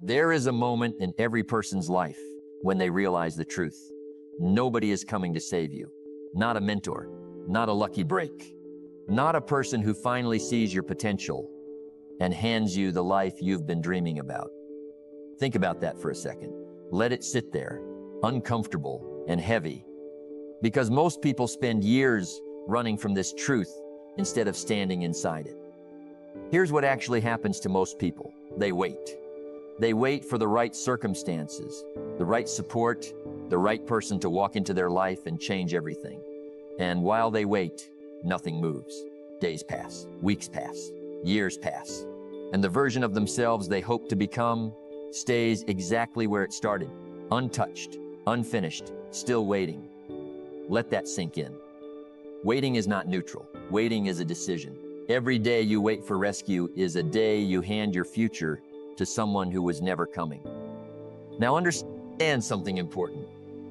There is a moment in every person's life when they realize the truth. Nobody is coming to save you. Not a mentor, not a lucky break, not a person who finally sees your potential and hands you the life you've been dreaming about. Think about that for a second. Let it sit there, uncomfortable and heavy, because most people spend years running from this truth instead of standing inside it. Here's what actually happens to most people. They wait. They wait for the right circumstances, the right support, the right person to walk into their life and change everything. And while they wait, nothing moves. Days pass, weeks pass, years pass, and the version of themselves they hope to become stays exactly where it started, untouched, unfinished, still waiting. Let that sink in. Waiting is not neutral. Waiting is a decision. Every day you wait for rescue is a day you hand your future to someone who was never coming. Now understand something important.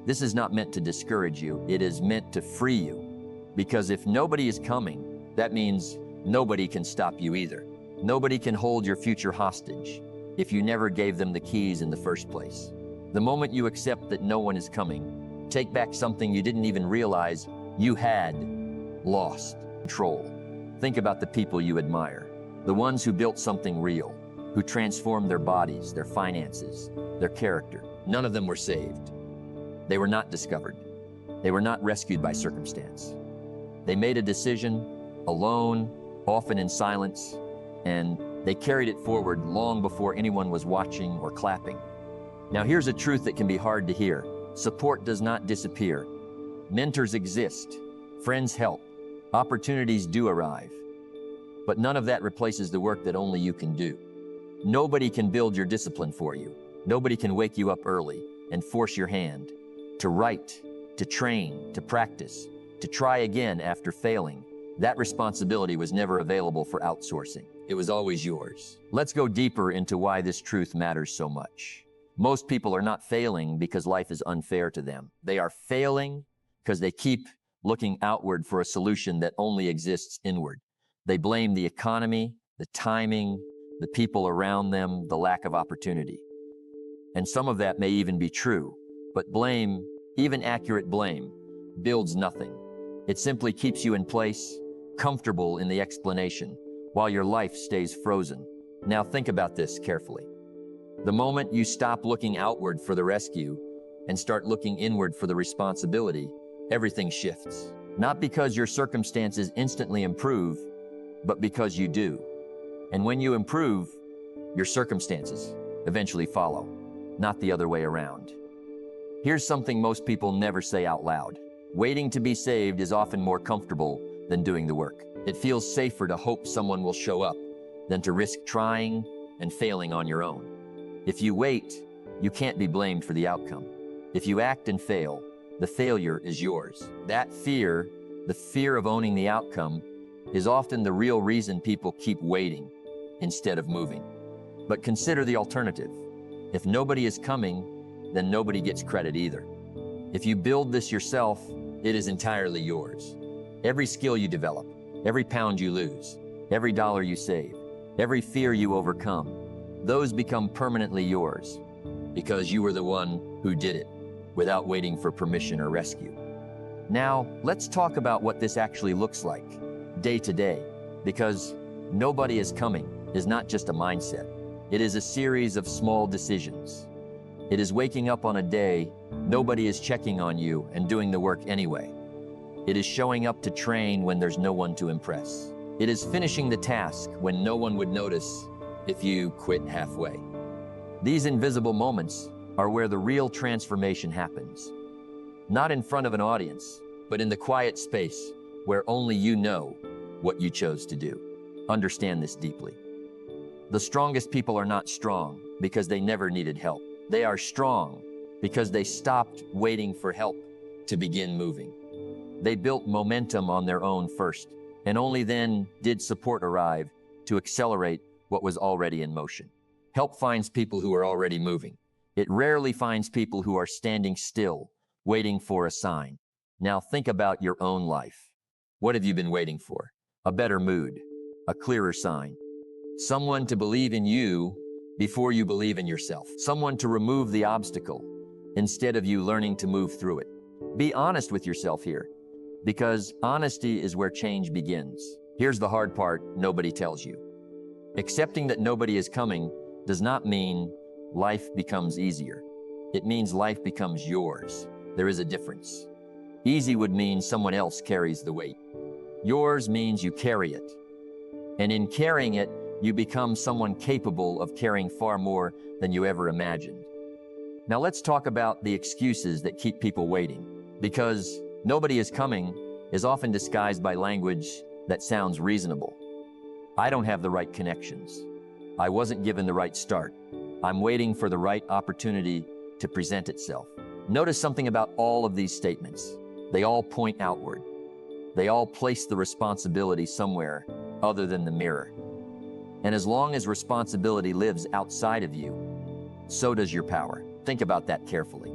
This is not meant to discourage you. It is meant to free you. Because if nobody is coming, that means nobody can stop you either. Nobody can hold your future hostage if you never gave them the keys in the first place. The moment you accept that no one is coming, take back something you didn't even realize you had lost control. Think about the people you admire, the ones who built something real, who transformed their bodies, their finances, their character. None of them were saved. They were not discovered. They were not rescued by circumstance. They made a decision, alone, often in silence, and they carried it forward long before anyone was watching or clapping. Now here's a truth that can be hard to hear. Support does not disappear. Mentors exist. Friends help. Opportunities do arrive. But none of that replaces the work that only you can do. Nobody can build your discipline for you. Nobody can wake you up early and force your hand to write, to train, to practice, to try again after failing. That responsibility was never available for outsourcing. It was always yours. Let's go deeper into why this truth matters so much. Most people are not failing because life is unfair to them. They are failing because they keep looking outward for a solution that only exists inward. They blame the economy, the timing, the people around them, the lack of opportunity. And some of that may even be true, but blame, even accurate blame, builds nothing. It simply keeps you in place, comfortable in the explanation, while your life stays frozen. Now think about this carefully. The moment you stop looking outward for the rescue and start looking inward for the responsibility, everything shifts. Not because your circumstances instantly improve, but because you do. And when you improve, your circumstances eventually follow, not the other way around. Here's something most people never say out loud. Waiting to be saved is often more comfortable than doing the work. It feels safer to hope someone will show up than to risk trying and failing on your own. If you wait, you can't be blamed for the outcome. If you act and fail, the failure is yours. That fear, the fear of owning the outcome, is often the real reason people keep waiting instead of moving. But consider the alternative. If nobody is coming, then nobody gets credit either. If you build this yourself, it is entirely yours. Every skill you develop, every pound you lose, every dollar you save, every fear you overcome, those become permanently yours because you were the one who did it without waiting for permission or rescue. Now, let's talk about what this actually looks like day to day, because nobody is coming is not just a mindset. It is a series of small decisions. It is waking up on a day nobody is checking on you and doing the work anyway. It is showing up to train when there's no one to impress. It is finishing the task when no one would notice if you quit halfway. These invisible moments are where the real transformation happens. Not in front of an audience, but in the quiet space where only you know what you chose to do. Understand this deeply. The strongest people are not strong because they never needed help. They are strong because they stopped waiting for help to begin moving. They built momentum on their own first, and only then did support arrive to accelerate what was already in motion. Help finds people who are already moving. It rarely finds people who are standing still, waiting for a sign. Now think about your own life. What have you been waiting for? A better mood, a clearer sign, someone to believe in you before you believe in yourself. Someone to remove the obstacle instead of you learning to move through it. Be honest with yourself here, because honesty is where change begins. Here's the hard part nobody tells you. Accepting that nobody is coming does not mean life becomes easier. It means life becomes yours. There is a difference. Easy would mean someone else carries the weight. Yours means you carry it. And in carrying it, you become someone capable of carrying far more than you ever imagined. Now let's talk about the excuses that keep people waiting, because nobody is coming is often disguised by language that sounds reasonable. I don't have the right connections. I wasn't given the right start. I'm waiting for the right opportunity to present itself. Notice something about all of these statements. They all point outward. They all place the responsibility somewhere other than the mirror. And as long as responsibility lives outside of you, so does your power. Think about that carefully.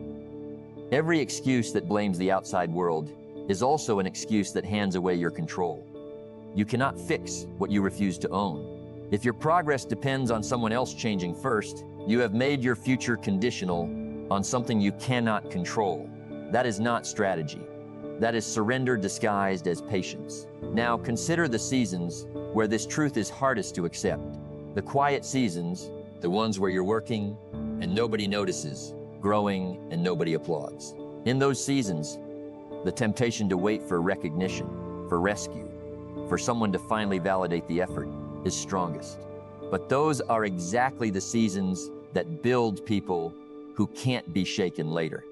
Every excuse that blames the outside world is also an excuse that hands away your control. You cannot fix what you refuse to own. If your progress depends on someone else changing first, you have made your future conditional on something you cannot control. That is not strategy. That is surrender disguised as patience. Now consider the seasons where this truth is hardest to accept. The quiet seasons, the ones where you're working and nobody notices, growing and nobody applauds. In those seasons, the temptation to wait for recognition, for rescue, for someone to finally validate the effort is strongest. But those are exactly the seasons that build people who can't be shaken later,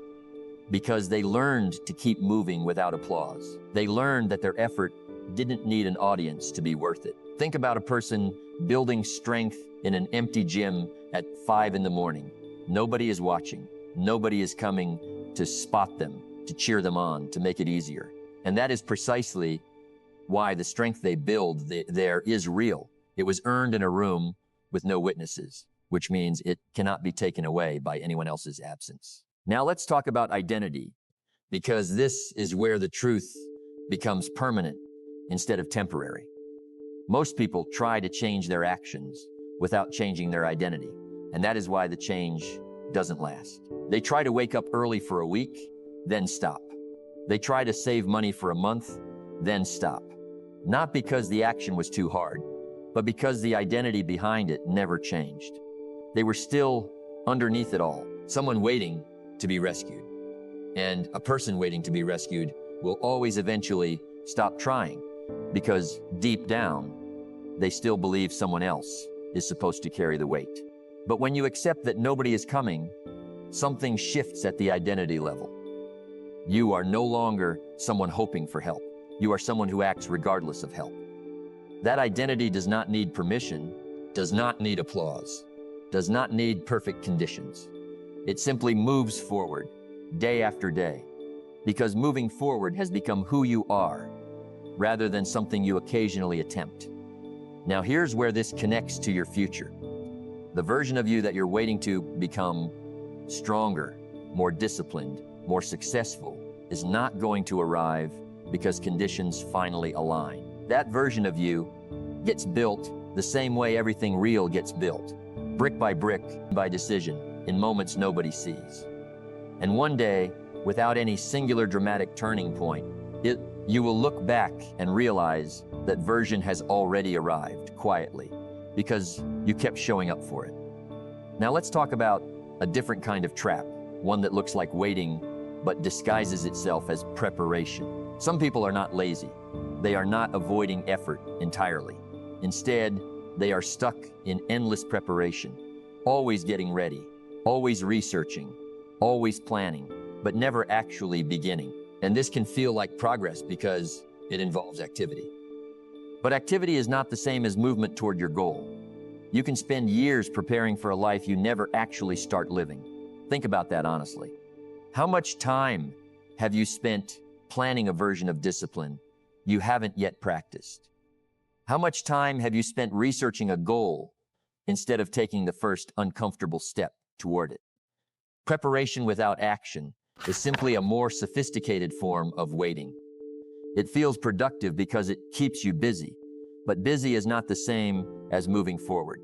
because they learned to keep moving without applause. They learned that their effort didn't need an audience to be worth it. Think about a person building strength in an empty gym at 5 in the morning. Nobody is watching. Nobody is coming to spot them, to cheer them on, to make it easier. And that is precisely why the strength they build there is real. It was earned in a room with no witnesses, which means it cannot be taken away by anyone else's absence. Now let's talk about identity, because this is where the truth becomes permanent instead of temporary. Most people try to change their actions without changing their identity, and that is why the change doesn't last. They try to wake up early for a week, then stop. They try to save money for a month, then stop. Not because the action was too hard, but because the identity behind it never changed. They were still underneath it all, someone waiting to be rescued. And a person waiting to be rescued will always eventually stop trying, because deep down, they still believe someone else is supposed to carry the weight. But when you accept that nobody is coming, something shifts at the identity level. You are no longer someone hoping for help. You are someone who acts regardless of help. That identity does not need permission, does not need applause, does not need perfect conditions. It simply moves forward, day after day, because moving forward has become who you are, rather than something you occasionally attempt. Now here's where this connects to your future. The version of you that you're waiting to become stronger, more disciplined, more successful is not going to arrive because conditions finally align. That version of you gets built the same way everything real gets built, brick by brick, by decision, in moments nobody sees. And one day, without any singular dramatic turning point, you will look back and realize that version has already arrived quietly because you kept showing up for it. Now let's talk about a different kind of trap, one that looks like waiting but disguises itself as preparation. Some people are not lazy. They are not avoiding effort entirely. Instead, they are stuck in endless preparation, always getting ready, always researching, always planning, but never actually beginning. And this can feel like progress because it involves activity. But activity is not the same as movement toward your goal. You can spend years preparing for a life you never actually start living. Think about that honestly. How much time have you spent planning a version of discipline you haven't yet practiced? How much time have you spent researching a goal instead of taking the first uncomfortable step toward it? Preparation without action is simply a more sophisticated form of waiting. It feels productive because it keeps you busy, but busy is not the same as moving forward.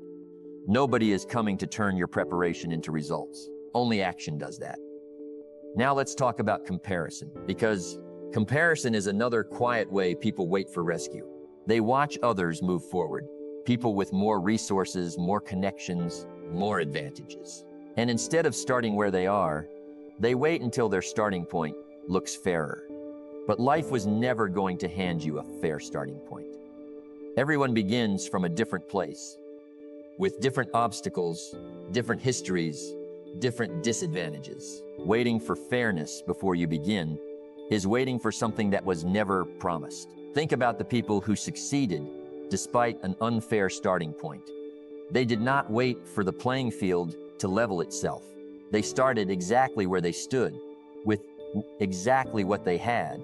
Nobody is coming to turn your preparation into results. Only action does that. Now let's talk about comparison, because comparison is another quiet way people wait for rescue. They watch others move forward, people with more resources, more connections, more advantages. And instead of starting where they are, they wait until their starting point looks fairer. But life was never going to hand you a fair starting point. Everyone begins from a different place, with different obstacles, different histories, different disadvantages. Waiting for fairness before you begin is waiting for something that was never promised. Think about the people who succeeded despite an unfair starting point. They did not wait for the playing field to level itself. They started exactly where they stood, with exactly what they had,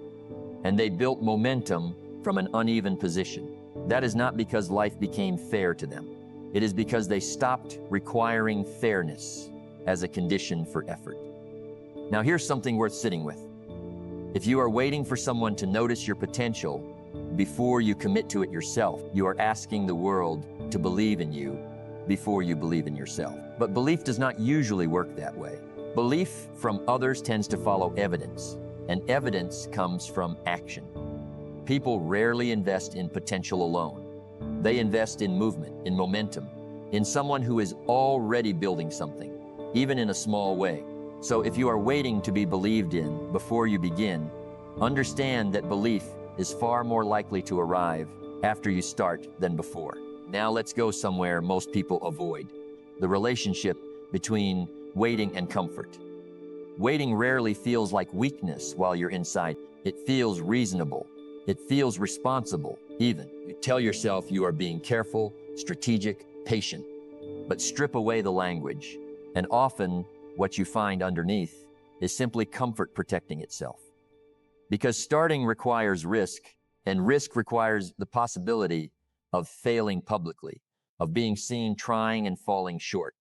and they built momentum from an uneven position. That is not because life became fair to them. It is because they stopped requiring fairness as a condition for effort. Now here's something worth sitting with. If you are waiting for someone to notice your potential before you commit to it yourself, you are asking the world to believe in you before you believe in yourself. But belief does not usually work that way. Belief from others tends to follow evidence, and evidence comes from action. People rarely invest in potential alone. They invest in movement, in momentum, in someone who is already building something, even in a small way. So if you are waiting to be believed in before you begin, understand that belief is far more likely to arrive after you start than before. Now let's go somewhere most people avoid: the relationship between waiting and comfort. Waiting rarely feels like weakness while you're inside. It feels reasonable. It feels responsible, even. You tell yourself you are being careful, strategic, patient. But strip away the language, and often what you find underneath is simply comfort protecting itself. Because starting requires risk, and risk requires the possibility of failing publicly, of being seen trying and falling short.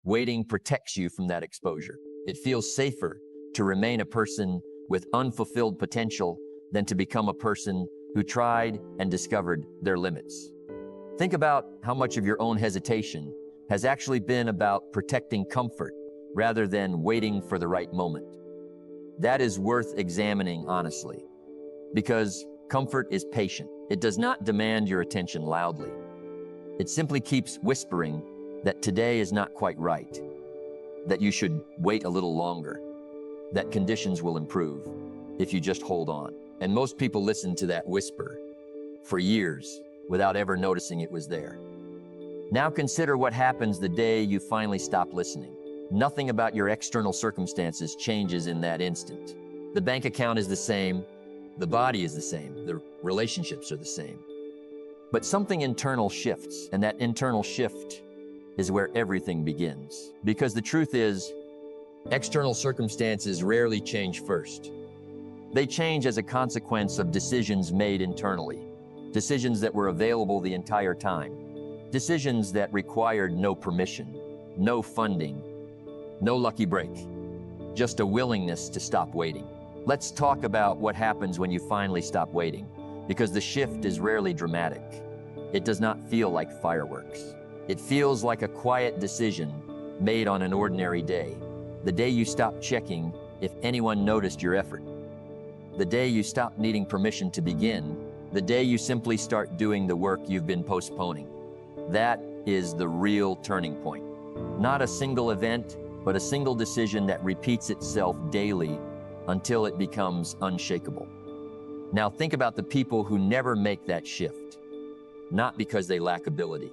Waiting protects you from that exposure. It feels safer to remain a person with unfulfilled potential than to become a person who tried and discovered their limits. Think about how much of your own hesitation has actually been about protecting comfort rather than waiting for the right moment. That is worth examining honestly, because comfort is patient. It does not demand your attention loudly. It simply keeps whispering that today is not quite right, that you should wait a little longer, that conditions will improve if you just hold on. And most people listen to that whisper for years without ever noticing it was there. Now consider what happens the day you finally stop listening. Nothing about your external circumstances changes in that instant. The bank account is the same, the body is the same, the relationships are the same. But something internal shifts, and that internal shift is where everything begins. Because the truth is, external circumstances rarely change first. They change as a consequence of decisions made internally, decisions that were available the entire time, decisions that required no permission, no funding, no lucky break, just a willingness to stop waiting. Let's talk about what happens when you finally stop waiting, because the shift is rarely dramatic. It does not feel like fireworks. It feels like a quiet decision made on an ordinary day, the day you stop checking if anyone noticed your effort, the day you stop needing permission to begin, the day you simply start doing the work you've been postponing. That is the real turning point. Not a single event, but a single decision that repeats itself daily until it becomes unshakable. Now think about the people who never make that shift, not because they lack ability,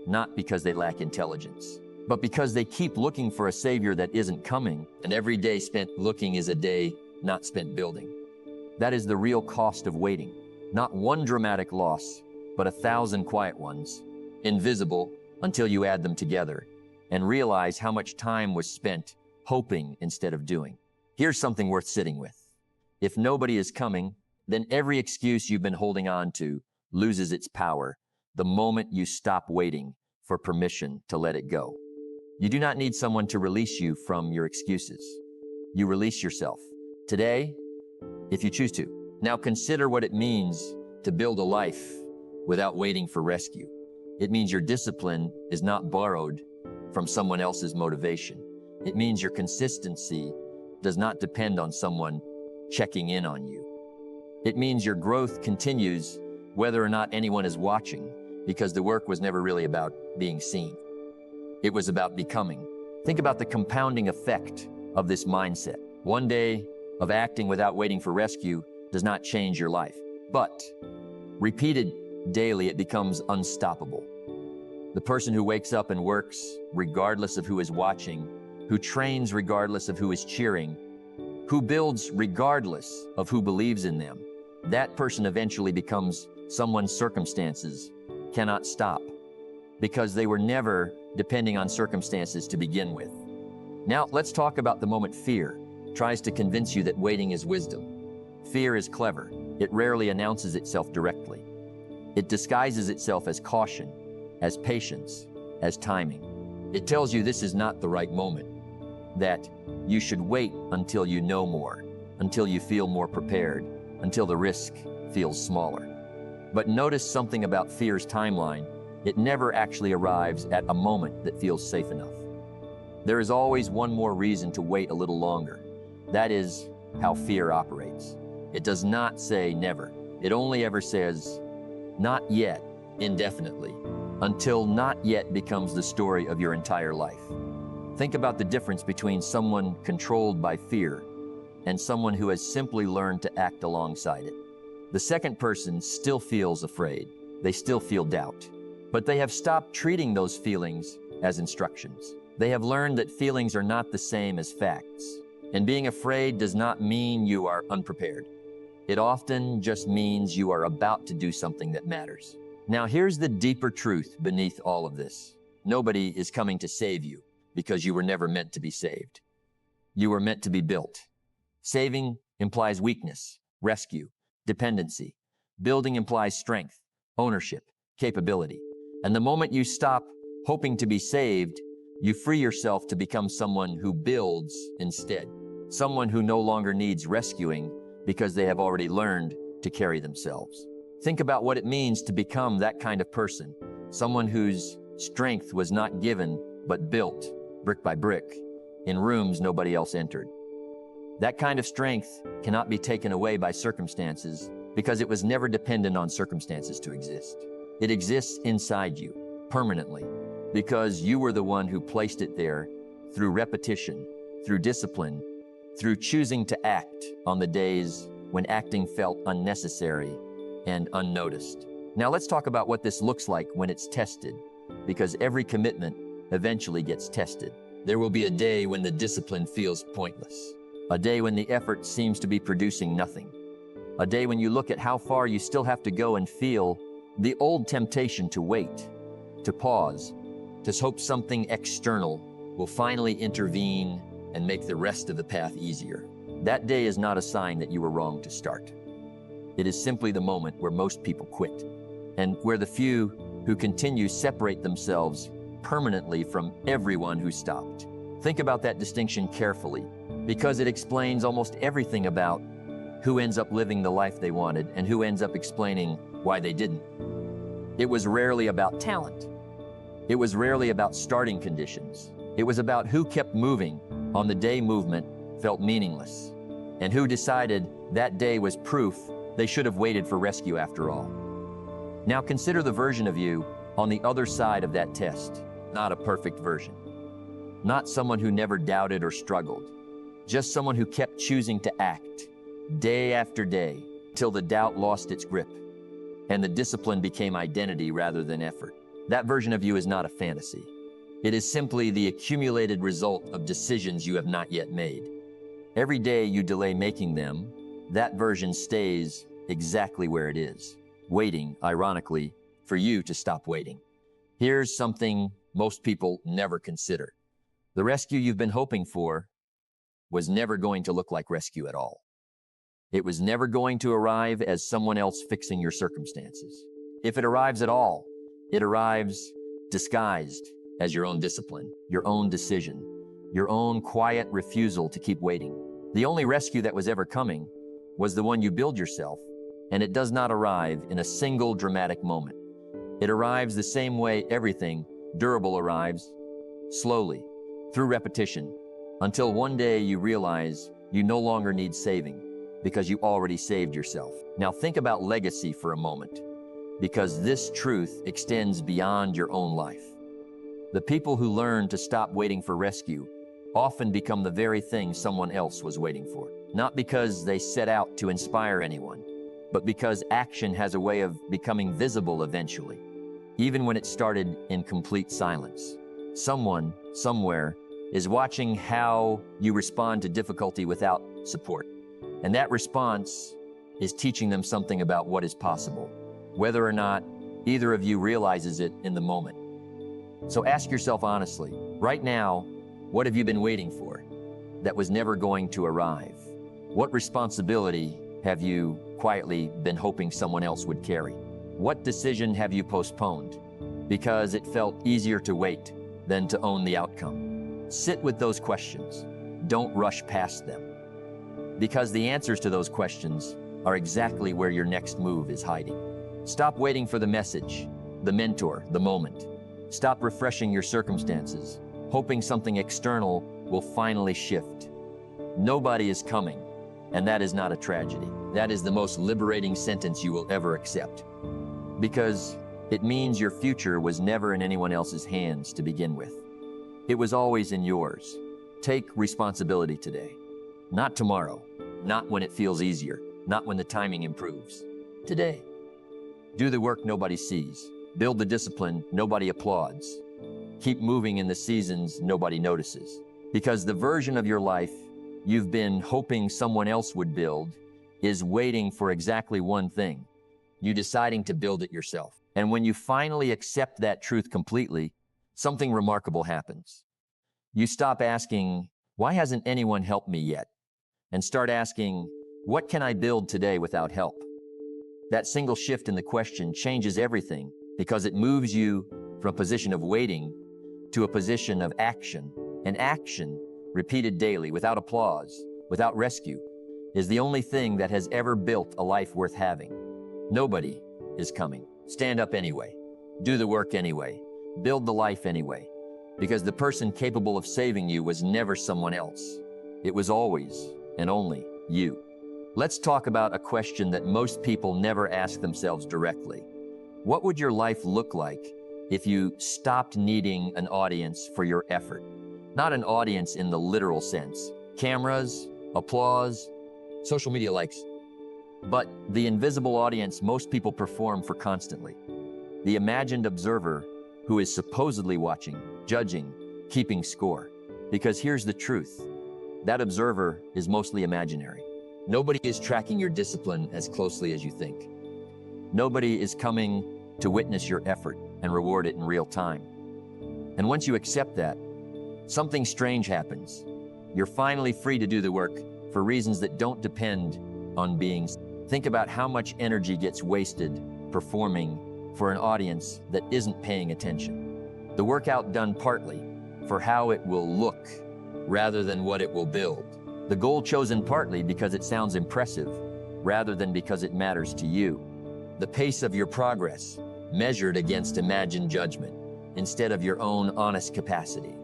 not because they lack intelligence, but because they keep looking for a savior that isn't coming, and every day spent looking is a day not spent building. That is the real cost of waiting. Not one dramatic loss, but 1,000 quiet ones, invisible until you add them together and realize how much time was spent hoping instead of doing. Here's something worth sitting with. If nobody is coming, then every excuse you've been holding on to loses its power the moment you stop waiting for permission to let it go. You do not need someone to release you from your excuses. You release yourself today, if you choose to. Now consider what it means to build a life without waiting for rescue. It means your discipline is not borrowed from someone else's motivation. It means your consistency does not depend on someone checking in on you. It means your growth continues whether or not anyone is watching, because the work was never really about being seen. It was about becoming. Think about the compounding effect of this mindset. One day of acting without waiting for rescue does not change your life, but repeated daily, it becomes unstoppable. The person who wakes up and works regardless of who is watching, who trains regardless of who is cheering, who builds regardless of who believes in them, that person eventually becomes someone circumstances cannot stop, because they were never depending on circumstances to begin with. Now, let's talk about the moment fear tries to convince you that waiting is wisdom. Fear is clever. It rarely announces itself directly. It disguises itself as caution, as patience, as timing. It tells you this is not the right moment, that you should wait until you know more, until you feel more prepared, until the risk feels smaller. But notice something about fear's timeline. It never actually arrives at a moment that feels safe enough. There is always one more reason to wait a little longer. That is how fear operates. It does not say never. It only ever says not yet, indefinitely, until not yet becomes the story of your entire life. Think about the difference between someone controlled by fear and someone who has simply learned to act alongside it. The second person still feels afraid. They still feel doubt, but they have stopped treating those feelings as instructions. They have learned that feelings are not the same as facts, and being afraid does not mean you are unprepared. It often just means you are about to do something that matters. Now, here's the deeper truth beneath all of this. Nobody is coming to save you because you were never meant to be saved. You were meant to be built. Saving implies weakness, rescue, dependency. Building implies strength, ownership, capability. And the moment you stop hoping to be saved, you free yourself to become someone who builds instead. Someone who no longer needs rescuing because they have already learned to carry themselves. Think about what it means to become that kind of person. Someone whose strength was not given, but built, brick by brick, in rooms nobody else entered. That kind of strength cannot be taken away by circumstances because it was never dependent on circumstances to exist. It exists inside you, permanently, because you were the one who placed it there through repetition, through discipline, through choosing to act on the days when acting felt unnecessary and unnoticed. Now let's talk about what this looks like when it's tested, because every commitment eventually gets tested. There will be a day when the discipline feels pointless. A day when the effort seems to be producing nothing. A day when you look at how far you still have to go and feel the old temptation to wait, to pause, to hope something external will finally intervene and make the rest of the path easier. That day is not a sign that you were wrong to start. It is simply the moment where most people quit, and where the few who continue separate themselves permanently from everyone who stopped. Think about that distinction carefully, because it explains almost everything about who ends up living the life they wanted and who ends up explaining why they didn't. It was rarely about talent. It was rarely about starting conditions. It was about who kept moving on the day movement felt meaningless, and who decided that day was proof they should have waited for rescue after all. Now consider the version of you on the other side of that test. Not a perfect version. Not someone who never doubted or struggled. Just someone who kept choosing to act day after day till the doubt lost its grip and the discipline became identity rather than effort. That version of you is not a fantasy. It is simply the accumulated result of decisions you have not yet made. Every day you delay making them, that version stays exactly where it is, waiting, ironically, for you to stop waiting. Here's something most people never consider. The rescue you've been hoping for was never going to look like rescue at all. It was never going to arrive as someone else fixing your circumstances. If it arrives at all, it arrives disguised as your own discipline, your own decision, your own quiet refusal to keep waiting. The only rescue that was ever coming was the one you build yourself, and it does not arrive in a single dramatic moment. It arrives the same way everything durable arrives, slowly, through repetition, until one day you realize you no longer need saving because you already saved yourself. Now think about legacy for a moment, because this truth extends beyond your own life. The people who learn to stop waiting for rescue often become the very thing someone else was waiting for. Not because they set out to inspire anyone, but because action has a way of becoming visible eventually, even when it started in complete silence. Someone, somewhere, is watching how you respond to difficulty without support. And that response is teaching them something about what is possible, whether or not either of you realizes it in the moment. So ask yourself honestly, right now, what have you been waiting for that was never going to arrive? What responsibility have you quietly been hoping someone else would carry? What decision have you postponed because it felt easier to wait than to own the outcome? Sit with those questions. Don't rush past them, because the answers to those questions are exactly where your next move is hiding. Stop waiting for the message, the mentor, the moment. Stop refreshing your circumstances, hoping something external will finally shift. Nobody is coming, and that is not a tragedy. That is the most liberating sentence you will ever accept, because it means your future was never in anyone else's hands to begin with. It was always in yours. Take responsibility today, not tomorrow, not when it feels easier, not when the timing improves. Today. Do the work nobody sees. Build the discipline nobody applauds. Keep moving in the seasons nobody notices. Because the version of your life you've been hoping someone else would build is waiting for exactly one thing: you deciding to build it yourself. And when you finally accept that truth completely, something remarkable happens. You stop asking, "Why hasn't anyone helped me yet?" and start asking, "What can I build today without help?" That single shift in the question changes everything, because it moves you from a position of waiting to a position of action. And action, repeated daily, without applause, without rescue, is the only thing that has ever built a life worth having. Nobody is coming. Stand up anyway. Do the work anyway. Build the life anyway. Because the person capable of saving you was never someone else. It was always and only you. Let's talk about a question that most people never ask themselves directly. What would your life look like if you stopped needing an audience for your effort? Not an audience in the literal sense, cameras, applause, social media likes, but the invisible audience most people perform for constantly. The imagined observer who is supposedly watching, judging, keeping score. Because here's the truth: that observer is mostly imaginary. Nobody is tracking your discipline as closely as you think. Nobody is coming to witness your effort and reward it in real time. And once you accept that, something strange happens. You're finally free to do the work for reasons that don't depend on being. Think about how much energy gets wasted performing for an audience that isn't paying attention. The work outdone partly for how it will look rather than what it will build. The goal chosen partly because it sounds impressive rather than because it matters to you. The pace of your progress measured against imagined judgment instead of your own honest capacity.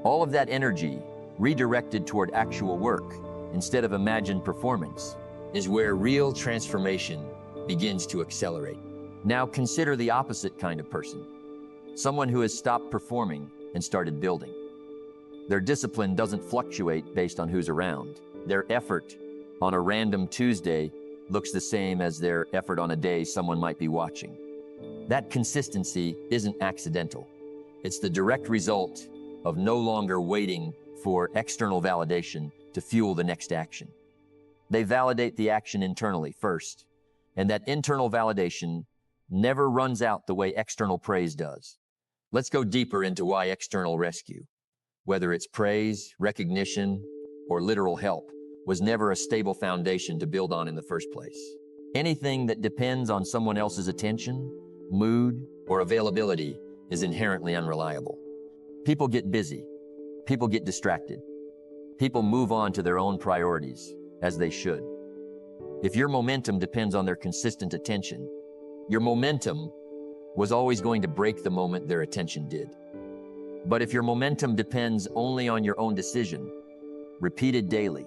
All of that energy redirected toward actual work instead of imagined performance is where real transformation begins to accelerate. Now consider the opposite kind of person. Someone who has stopped performing and started building. Their discipline doesn't fluctuate based on who's around. Their effort on a random Tuesday looks the same as their effort on a day someone might be watching. That consistency isn't accidental. It's the direct result of no longer waiting for external validation to fuel the next action. They validate the action internally first, and that internal validation never runs out the way external praise does. Let's go deeper into why external rescue, whether it's praise, recognition, or literal help, was never a stable foundation to build on in the first place. Anything that depends on someone else's attention, mood, or availability is inherently unreliable. People get busy. People get distracted. People move on to their own priorities, as they should. If your momentum depends on their consistent attention, your momentum was always going to break the moment their attention did. But if your momentum depends only on your own decision, repeated daily,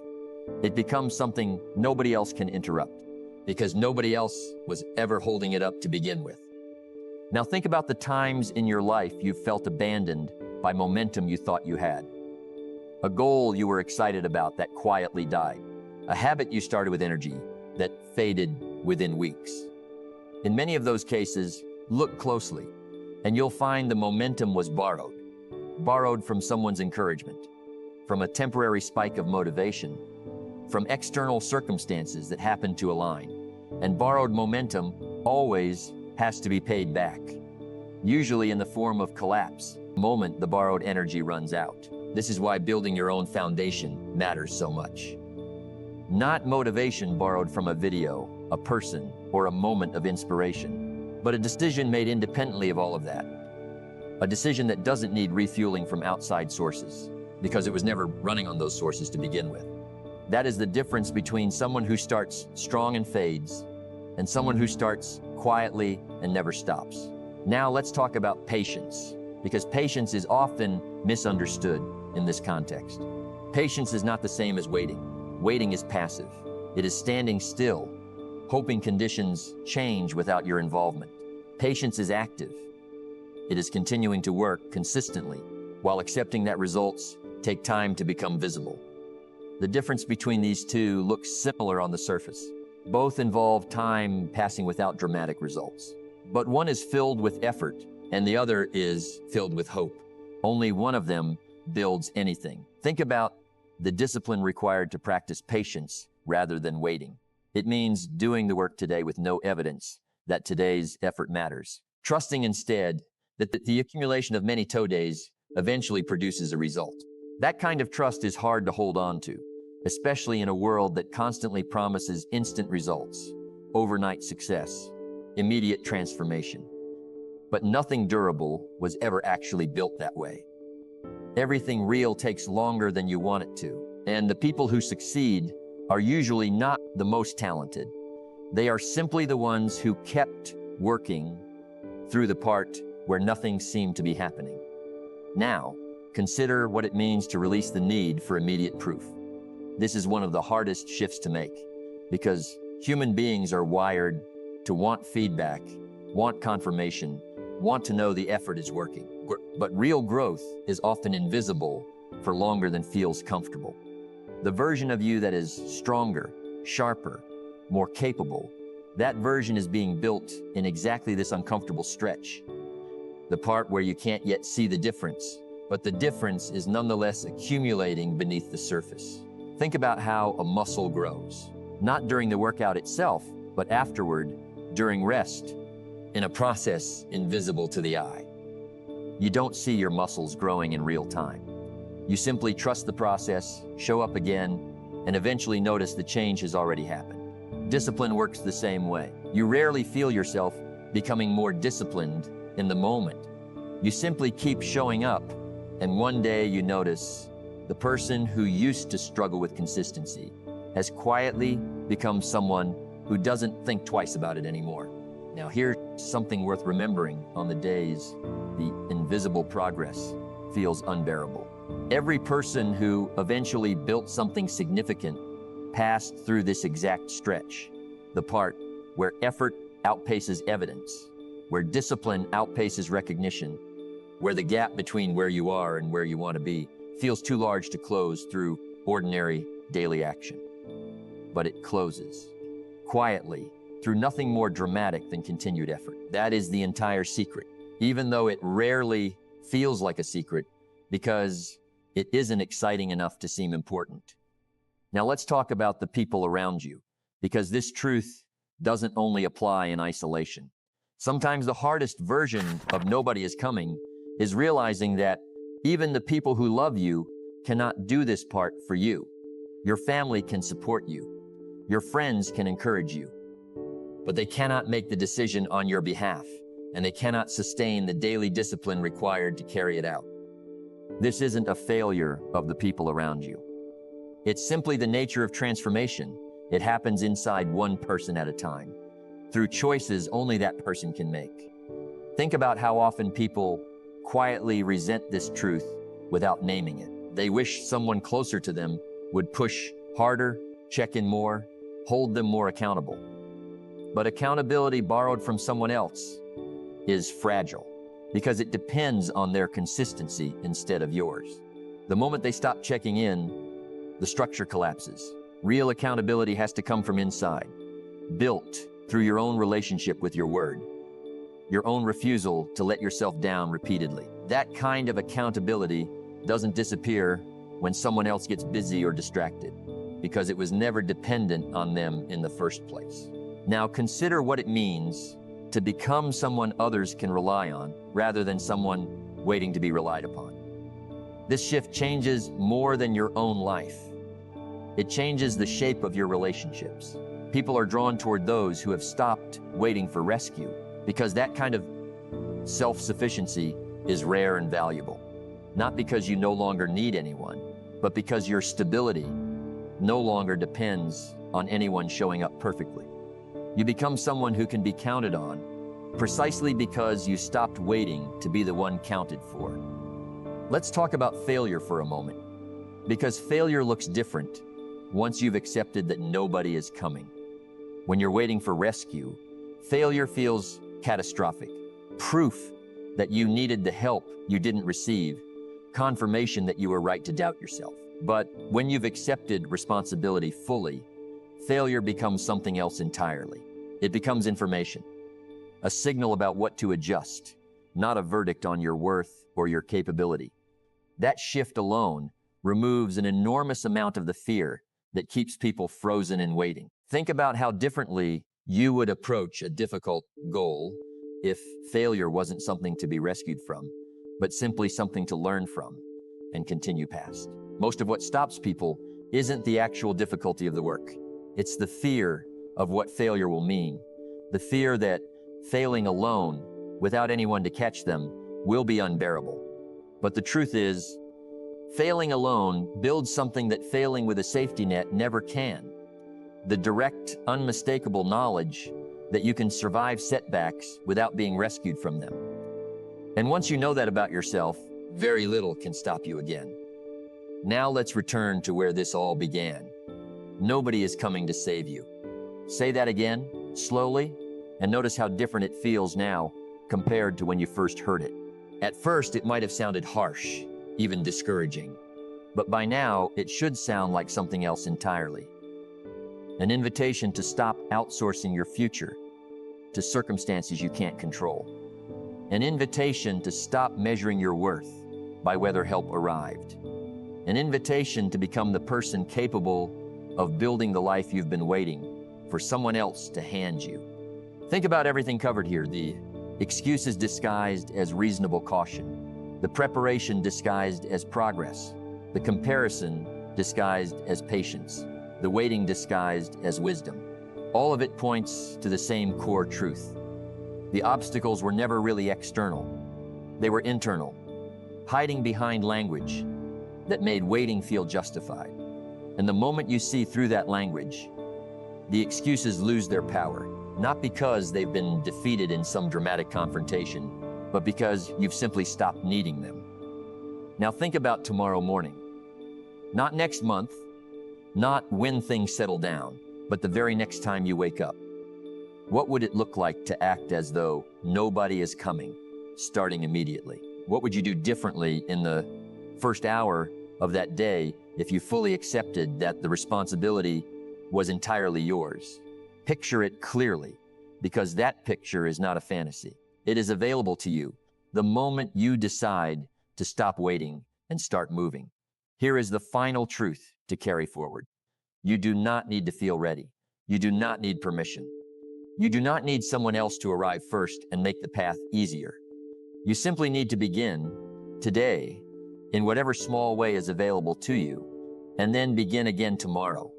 it becomes something nobody else can interrupt, because nobody else was ever holding it up to begin with. Now think about the times in your life you felt abandoned by momentum you thought you had. A goal you were excited about that quietly died. A habit you started with energy that faded within weeks. In many of those cases, look closely, and you'll find the momentum was borrowed from someone's encouragement, from a temporary spike of motivation, from external circumstances that happened to align. And borrowed momentum always has to be paid back, usually in the form of collapse, the moment the borrowed energy runs out. This is why building your own foundation matters so much. Not motivation borrowed from a video, a person, or a moment of inspiration, but a decision made independently of all of that. A decision that doesn't need refueling from outside sources, because it was never running on those sources to begin with. That is the difference between someone who starts strong and fades, and someone who starts quietly and never stops. Now let's talk about patience, because patience is often misunderstood in this context. Patience is not the same as waiting. Waiting is passive. It is standing still, hoping conditions change without your involvement. Patience is active. It is continuing to work consistently while accepting that results take time to become visible. The difference between these two looks similar on the surface. Both involve time passing without dramatic results. But one is filled with effort and the other is filled with hope. Only one of them builds anything. Think about the discipline required to practice patience rather than waiting. It means doing the work today with no evidence that today's effort matters. Trusting instead that the accumulation of many toe days eventually produces a result. That kind of trust is hard to hold on to, especially in a world that constantly promises instant results, overnight success, immediate transformation. But nothing durable was ever actually built that way. Everything real takes longer than you want it to, and the people who succeed are usually not the most talented. They are simply the ones who kept working through the part where nothing seemed to be happening. Now, consider what it means to release the need for immediate proof. This is one of the hardest shifts to make, because human beings are wired to want feedback, want confirmation, want to know the effort is working. But real growth is often invisible for longer than feels comfortable. The version of you that is stronger, sharper, more capable, that version is being built in exactly this uncomfortable stretch. The part where you can't yet see the difference, but the difference is nonetheless accumulating beneath the surface. Think about how a muscle grows, not during the workout itself, but afterward, during rest, in a process invisible to the eye. You don't see your muscles growing in real time. You simply trust the process, show up again, and eventually notice the change has already happened. Discipline works the same way. You rarely feel yourself becoming more disciplined in the moment. You simply keep showing up, and one day you notice the person who used to struggle with consistency has quietly become someone who doesn't think twice about it anymore. Now here's something worth remembering on the days the invisible progress feels unbearable. Every person who eventually built something significant passed through this exact stretch, the part where effort outpaces evidence, where discipline outpaces recognition, where the gap between where you are and where you want to be feels too large to close through ordinary daily action. But it closes, quietly, through nothing more dramatic than continued effort. That is the entire secret, even though it rarely feels like a secret, because it isn't exciting enough to seem important. Now let's talk about the people around you, because this truth doesn't only apply in isolation. Sometimes the hardest version of nobody is coming is realizing that even the people who love you cannot do this part for you. Your family can support you. Your friends can encourage you, but they cannot make the decision on your behalf, and they cannot sustain the daily discipline required to carry it out. This isn't a failure of the people around you. It's simply the nature of transformation. It happens inside one person at a time, through choices only that person can make. Think about how often people quietly resent this truth without naming it. They wish someone closer to them would push harder, check in more, hold them more accountable. But accountability borrowed from someone else is fragile because it depends on their consistency instead of yours. The moment they stop checking in, the structure collapses. Real accountability has to come from inside, built through your own relationship with your word, your own refusal to let yourself down repeatedly. That kind of accountability doesn't disappear when someone else gets busy or distracted, because it was never dependent on them in the first place. Now consider what it means to become someone others can rely on rather than someone waiting to be relied upon. This shift changes more than your own life. It changes the shape of your relationships. People are drawn toward those who have stopped waiting for rescue because that kind of self-sufficiency is rare and valuable. Not because you no longer need anyone, but because your stability no longer depends on anyone showing up perfectly. You become someone who can be counted on precisely because you stopped waiting to be the one counted for. Let's talk about failure for a moment, because failure looks different once you've accepted that nobody is coming. When you're waiting for rescue, failure feels catastrophic. Proof that you needed the help you didn't receive, confirmation that you were right to doubt yourself. But when you've accepted responsibility fully, failure becomes something else entirely. It becomes information, a signal about what to adjust, not a verdict on your worth or your capability. That shift alone removes an enormous amount of the fear that keeps people frozen and waiting. Think about how differently you would approach a difficult goal if failure wasn't something to be rescued from, but simply something to learn from and continue past. Most of what stops people isn't the actual difficulty of the work. It's the fear of what failure will mean. The fear that failing alone, without anyone to catch them, will be unbearable. But the truth is, failing alone builds something that failing with a safety net never can. The direct, unmistakable knowledge that you can survive setbacks without being rescued from them. And once you know that about yourself, very little can stop you again. Now let's return to where this all began. Nobody is coming to save you. Say that again, slowly, and notice how different it feels now compared to when you first heard it. At first, it might have sounded harsh, even discouraging. But by now, it should sound like something else entirely. An invitation to stop outsourcing your future to circumstances you can't control. An invitation to stop measuring your worth by whether help arrived. An invitation to become the person capable of building the life you've been waiting for someone else to hand you. Think about everything covered here: the excuses disguised as reasonable caution, the preparation disguised as progress, the comparison disguised as patience, the waiting disguised as wisdom. All of it points to the same core truth. The obstacles were never really external. They were internal, hiding behind language that made waiting feel justified. And the moment you see through that language, the excuses lose their power, not because they've been defeated in some dramatic confrontation, but because you've simply stopped needing them. Now think about tomorrow morning. Not next month, not when things settle down, but the very next time you wake up. What would it look like to act as though nobody is coming, starting immediately? What would you do differently in the first hour of that day if you fully accepted that the responsibility was entirely yours? Picture it clearly, because that picture is not a fantasy. It is available to you the moment you decide to stop waiting and start moving. Here is the final truth to carry forward. You do not need to feel ready. You do not need permission. You do not need someone else to arrive first and make the path easier. You simply need to begin today in whatever small way is available to you, and then begin again tomorrow,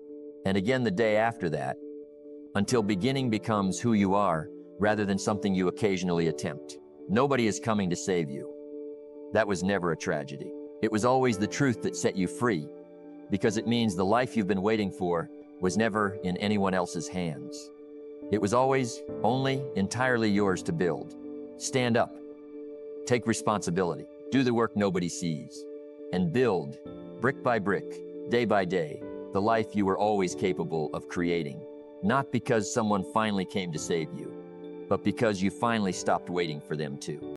and again the day after that, until beginning becomes who you are rather than something you occasionally attempt. Nobody is coming to save you. That was never a tragedy. It was always the truth that set you free, because it means the life you've been waiting for was never in anyone else's hands. It was always only entirely yours to build. Stand up. Take responsibility. Do the work nobody sees. And build, brick by brick, day by day, the life you were always capable of creating. Not because someone finally came to save you, but because you finally stopped waiting for them to.